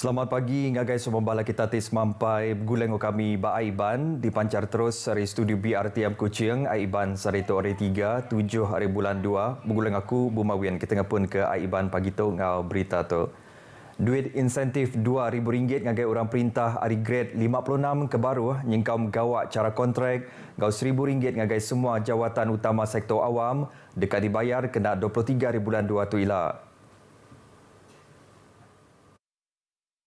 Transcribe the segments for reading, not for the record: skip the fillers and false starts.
Selamat pagi, ngagai semua bala kita tis mampai bergulang kami ba Aiban dipancar terus dari studio BRTM Kuching Aiban sarito hari 3 7 hari bulan 2 bergulang aku Bumawian kita ngapun ke Aiban pagi tu ngau berita tu. Duit insentif RM2,000 ngagai orang perintah hari grade 56 ke baru nyengkau megawak cara kontrak ngau RM1,000 ngagai semua jawatan utama sektor awam dekat dibayar kena 23 hari bulan 2 tu ilah.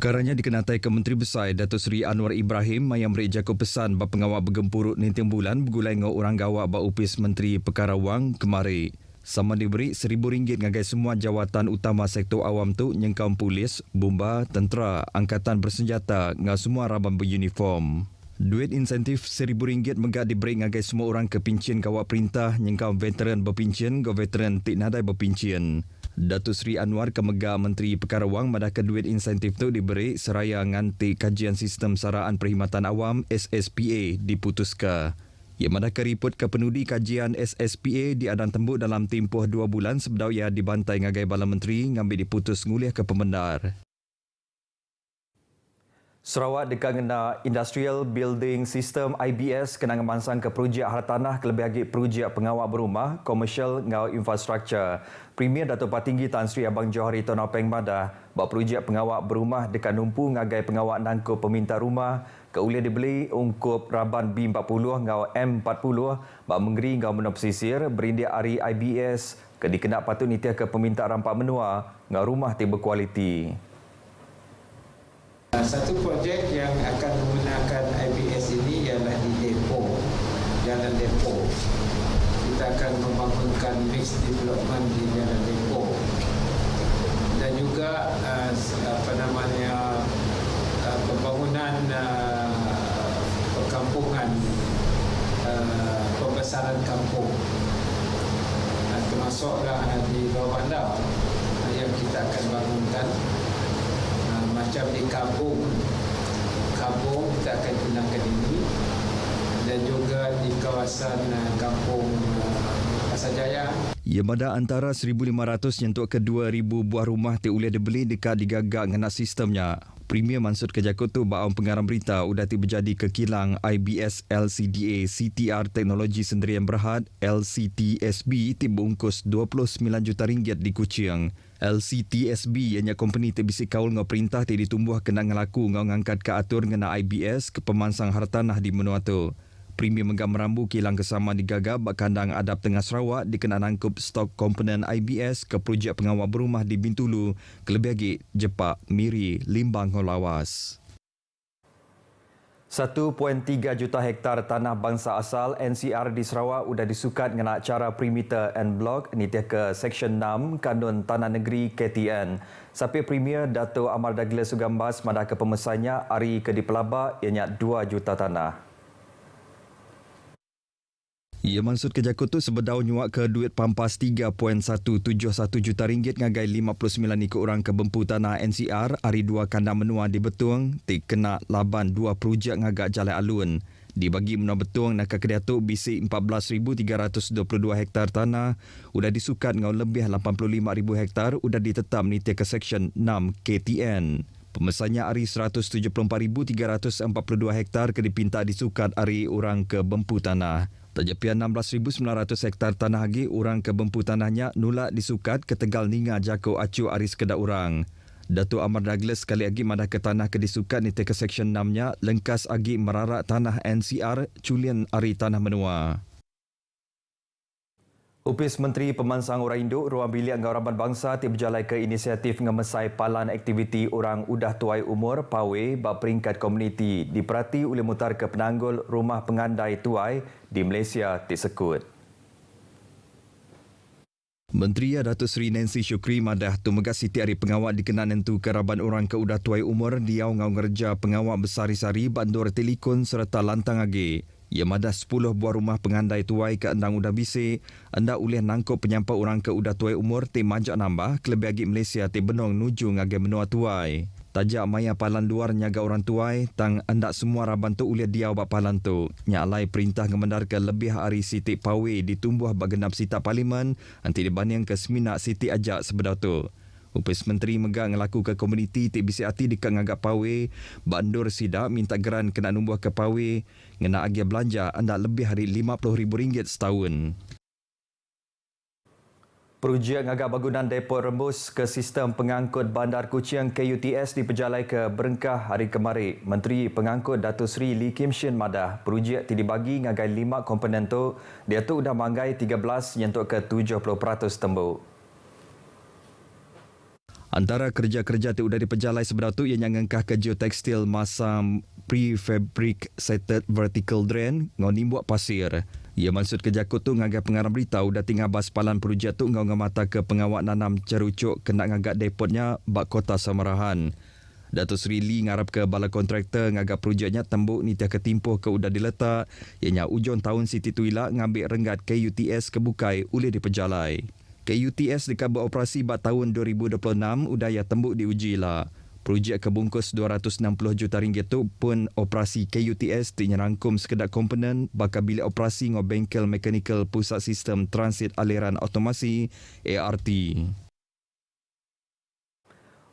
Perkaranya dikenatai ke Menteri Besar Datuk Seri Anwar Ibrahim yang beri jakut pesan bahawa pengawal bergempurut ninting bulan bergulai dengan orang gawak bahawa upis Menteri Perkara Wang kemari. Sama diberi RM1,000 ngagai semua jawatan utama sektor awam tu nyengkau polis, bomba, tentera, angkatan bersenjata dengan semua raban beruniform. Duit insentif RM1,000 megak diberi ngagai semua orang kepincian kawak perintah nyengkau veteran berpincian ke veteran tik nadai berpincian. Datuk Seri Anwar kemega Menteri Perkara Wang madahkan duit insentif tu diberi seraya nganti kajian sistem saraan perkhidmatan awam SSPA diputuskan. Ia madahkan ripot ke penudi kajian SSPA di Adan Tembuk dalam tempoh 2 bulan sebelum ia dibantai ngagai Bala Menteri ngambil diputus ngulih ke pembenar. Sarawak dekat ngena Industrial Building System IBS kena ngemansang ke projek hartanah kelebih lagi projek pengawal berumah, komersial ngau infrastruktur. Premier Datuk Patinggi Tan Sri Abang Johari Tun Apeng Madah bahawa projek pengawal berumah dekat numpu ngagai pengawal nangkup peminta rumah ke ulih dibeli ungkup raban B40 ngau M40 bak menggeri ngau menop pesisir berindia hari IBS ke dikenak patut nitiah ke peminta rampak menua ngau rumah tiba kualiti. Satu projek yang akan menggunakan IBS ini ialah di depo, Jalan Depo. Kita akan membangunkan mixed development di Jalan Depo. Dan juga pembangunan perkampungan, pembesaran kampung. Termasuklah di bawah bandar yang kita akan bangunkan. Macam di kampung kita akan gunakan ini dan juga di kawasan kampung Pasajaya. Ia mada antara 1,500 nyentuk ke 2,000 buah rumah boleh dibeli dekat digagak ngena sistemnya. Premier Mansud Kejakut tu bahawa pengarang berita udah berjadi ke kilang IBS LCDA CTR Teknologi Sendirian Berhad LCTSB tibungkus RM29 juta di Kuching. LCTSB ianya company terbisi kaul ngau perintah ditumbuh kena ngelaku ngau ngangkat ke atur ngena IBS ke pemansang hartanah di menua tu. Premier menggam merambu kilang kesama digagap bak kandang adap tengah Sarawak dikena nangkup stok komponen IBS ke projek pengawal berumah di Bintulu, kelebih lagi Jepak, Miri, Limbang, Lawas. 1.3 juta hektar tanah bangsa asal NCR di Sarawak sudah disukat dengan cara perimeter and block nitiah ke Seksyen 6 Kanun Tanah Negeri KTN. Sampai Premier Dato' Amar Douglas Sugambas madah ke pemesannya hari ke di Pelabak ianya 2 juta tanah. Ia maksud kejakut tu sebedau nyuak ke duit pampas RM3.171 juta ngagai 59 ikut orang ke bempu tanah NCR hari 2 kandang menua di Betung tik kena laban 2 projek ngagak Jalan Alun. Dibagi menua Betung nak kedai tu bisi 14,322 hektar tanah sudah disukat ngau lebih 85,000 hektar sudah ditetap nitiah ke Seksyen 6 KTN. Pemesannya hari 174,342 hektar ke dipinta disukat hari orang ke bempu tanah. Tajapian 16,900 hektar tanah lagi orang ke bempu tanahnya nulak disukat ke Tegal Ninga Jako Acu Aris Kedak Orang. Datuk Amar Douglas sekali lagi madah ke tanah ke disukat niti ke Seksyen 6-nya lengkas agi merarak tanah NCR culian ari tanah menua. Upis Menteri Pemansang Orang Induk Ruang Bilik Ngaraban Bangsa berjalan ke inisiatif ngemesai palan aktiviti orang udah tuai umur PAWE bak peringkat komuniti diperhati oleh mutar ke penanggul rumah pengandai tuai di Malaysia Sekut. Menteri Datuk Seri Nancy Shukri madah tumegas siti hari pengawal dikenal nentu keraban orang ke udah tuai umur diau ngau ngerja pengawal besari-sari bandur telikon serta lantang agi. Ia madah 10 buah rumah pengandai tuai ke endang udah bisi, anda ulih nangkop penyampai orang ke udah tuai umur ti majak nambah kelebih agi Malaysia ti benong nuju ngage menua tuai. Tajak maya palan luar nyaga orang tuai, tang anda semua raban tu ulih diau bak palan tu. Nyalai perintah ngemendar ke lebih hari Siti Pawe ditumbuh bagenap sita parlimen, anti dibanding ke seminak Siti ajak sebedau tu. Upis Menteri Megak ngelaku ke komuniti tik bisi hati dekat ngagak pawe, bandur sidak minta geran kena numbuh ke pawe, ngena agia belanja anda lebih hari RM50,000 setahun. Projek ngagak bangunan depo rembus ke sistem pengangkut Bandar Kuching KUTS diperjalai ke Berengkah hari kemarin. Menteri Pengangkut Datuk Seri Lee Kim Shin madah projek dibagi ngagai 5 komponen tu, dia tu dah manggai 13 nyentuk ke 70% tembuk. Antara kerja-kerja itu sudah diperjalai sebenar tu ianya ngengkah ke geotekstil masam prefabricated vertical drain ngoni buat pasir. Ia maksud kerja kutu ngagai pengarang berita sudah tinggal bas palan projek tu ngau ngamata ke pengawak nanam cerucuk kena ngagak depotnya bak kota Samarahan. Datuk Seri Lee ngarap ke bala kontraktor ngagak projeknya tembuk ni tiak ketimpuh ke udah diletak. Ianya ujung tahun Siti Tuila ngambil renggat KUTS kebukai oleh diperjalai. KUTS dekat beroperasi bak tahun 2026 udaya tembuk diuji lah. Projek kebungkus RM260 juta tu pun operasi KUTS dinyerangkum sekedar komponen bakal bilik operasi ngau bengkel mekanikal pusat sistem transit aliran otomasi ART.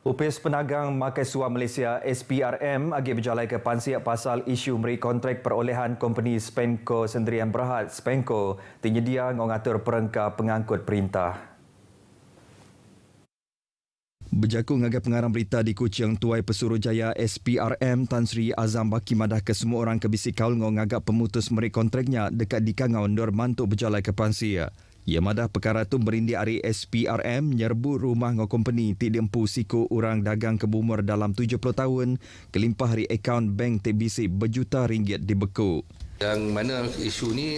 Upis Penagang Makai Suar Malaysia SPRM agi berjalai ke pansiak pasal isu meri kontrak perolehan company Spenco Sendirian Berhad Spenco tinyedia ngatur perengkah pengangkut perintah. Berjaku ngagai pengarang berita di Kuching Tuai Pesuruhjaya SPRM Tan Sri Azam Baki madah ke semua orang kebisi kaul ngagak pemutus meri kontraknya dekat di Kangau Nur mantuk berjalai ke pansiak. Ia madah perkara tu berindi hari SPRM nyerbu rumah ngau company ti diempu siku orang dagang kebumur dalam 70 tahun kelimpah hari akaun bank TBC berjuta ringgit dibekuk. Yang mana isu ni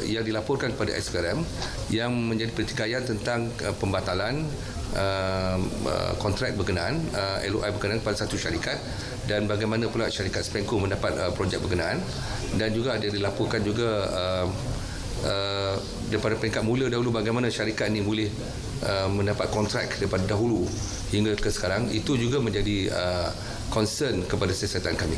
yang dilaporkan kepada SPRM yang menjadi pertikaian tentang pembatalan kontrak berkenaan, LOI berkenaan pada satu syarikat dan bagaimana pula syarikat Spenco mendapat projek berkenaan, dan juga ada dilaporkan juga daripada peringkat mula dahulu bagaimana syarikat ini boleh mendapat kontrak daripada dahulu hingga ke sekarang. Itu juga menjadi concern kepada siasatan kami.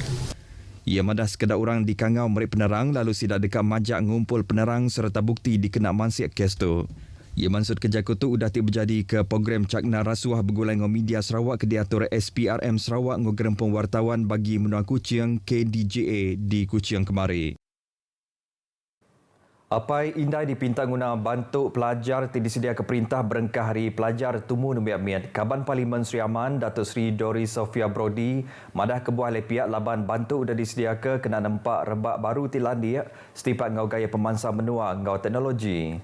Ia madah sekedar orang di Kangau meri penerang lalu sidak dekat majak ngumpul penerang serta bukti dikena mansiak kes tu. Ia maksud kerja kutu udah ti berjadi ke program cakna rasuah bergulai ngau media Sarawak ke diatur SPRM Sarawak ngau gerempung wartawan bagi menua Kuching KDJA di Kuching kemari. Apai indai dipintang guna bantu pelajar tidak disedia ke perintah berengkah hari pelajar tumu nembiak-miat. Kaban Parlimen Sri Aman Datuk Seri Doris Sofia Brody madah kebuah le pihak laban bantu sudah disedia ke kena nampak rebak baru tilandi setipat ngau gaya pemansa menua ngau teknologi.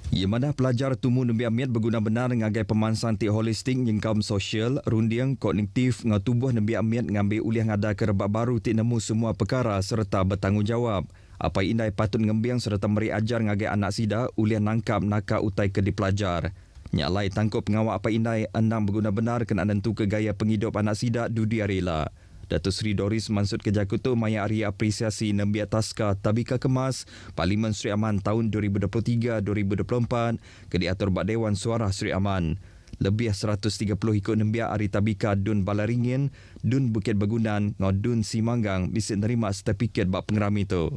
Ia madah pelajar tumu nembiak-miat berguna benar ngagai pemansan ti holistik nyengkaum sosial, rundiang, kognitif ngau tubuh nembiak-miat ngambil uliah ngada ke rebak baru ti nemu semua perkara serta bertanggungjawab. Apa indai patut ngembiang serta meri ajar ngagai anak sida uliah nangkap nakak utai ke di pelajar. Nyalai tangkup pengawak apa indai andang berguna benar kena nentu ke gaya penghidup anak sida dudi arela. Datuk Seri Doris mansut kerja kutu maya hari apresiasi nembiak taska Tabika Kemas Parlimen Sri Aman tahun 2023-2024 ke diatur bak Dewan Suara Sri Aman. Lebih 130 ikut nembiak hari Tabika Dun Balaringin, Dun Bukit Begunan, ngau Dun Simanggang bisa nerima sertifikat bak pengerami itu.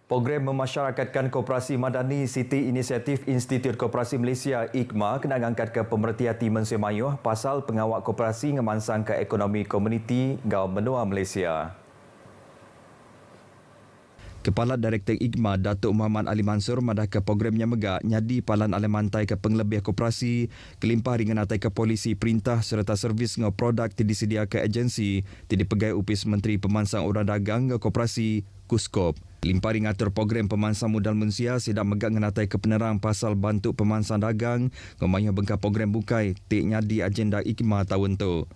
Program memasyarakatkan koperasi madani Siti Inisiatif Institut Koperasi Malaysia IKMA kena angkat ke pemerhati Mensur Mayuh pasal pengawak koperasi ngemansang ke ekonomi komuniti ngau menua Malaysia. Kepala Direktur IKMA Datuk Muhammad Ali Mansur madah ke programnya megak nyadi palan alemantai ke penglebih koperasi kelimpah ringan atai ke polisi perintah serta servis ngau produk tidak disedia ke agensi tidak pegai upis Menteri Pemansang Orang Dagang ngau koperasi Kuskop. Limpah ringatur program pemansang modal manusia sidak megak ngenatai ke penerang pasal bantu pemansang dagang ngomanya bengkak program bukai tiknya di agenda IKMA tahun tu.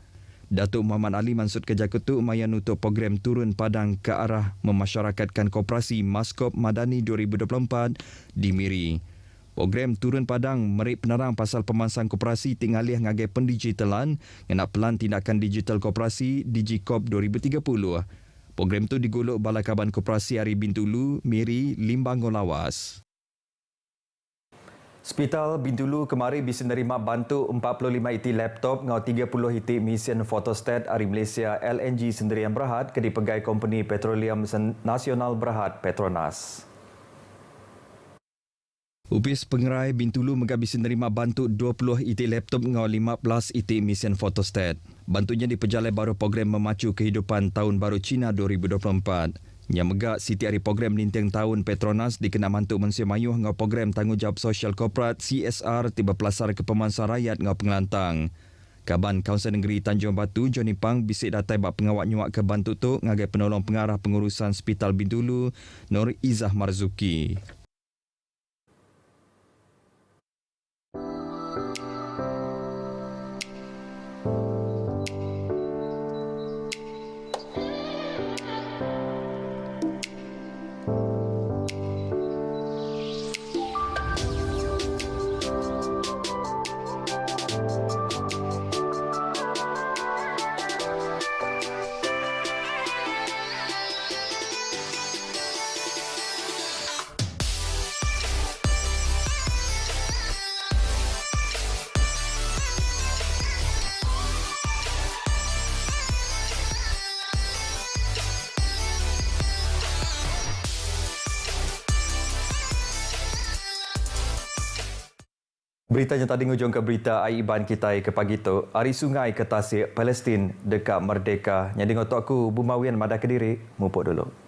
Datuk Muhammad Ali maksud kerja ketu maya nutup program turun padang ke arah memasyarakatkan koperasi Maskop Madani 2024 di Miri. Program turun padang meri penerang pasal pemansang koperasi tingalih ngagai pendigitalan ngena pelan tindakan digital koperasi DigiCorp 2030. Program itu digolok Balai Kaban Koperasi Ari Bintulu, Miri, Limbang Lawas. Hospital Bintulu kemarin bisa nerima bantu 45 iti laptop ngau 30 iti mesin fotostat Ari Malaysia LNG Sendirian Berhad ke dipegai Company Petroleum Nasional Berhad Petronas. Upis Pengerai Bintulu menghabis menerima bantu 20 itik laptop dengan 15 itik mesin fotostat. Bantunya diperjalai baru program memacu kehidupan tahun baru Cina 2024. Yang megak Siti Hari program linting tahun Petronas dikenal mantuk Manusia Mayuh dengan program tanggungjawab sosial korporat CSR tiba pelasar ke pemansa rakyat dengan pengelantang. Kaban Kaunsil Negeri Tanjung Batu, Johnny Pang, bisik datai bak pengawak nyuak ke bantu tu ngagai penolong pengarah pengurusan Hospital Bintulu, Nur Izzah Marzuki. Beritanya tadi ngujung ke berita Aiban kita ke pagi tu. Ari sungai ke tasik Palestin dekat Merdeka. Yang dengar tu aku Bumawian Madah Kediri. Mupuk dulu.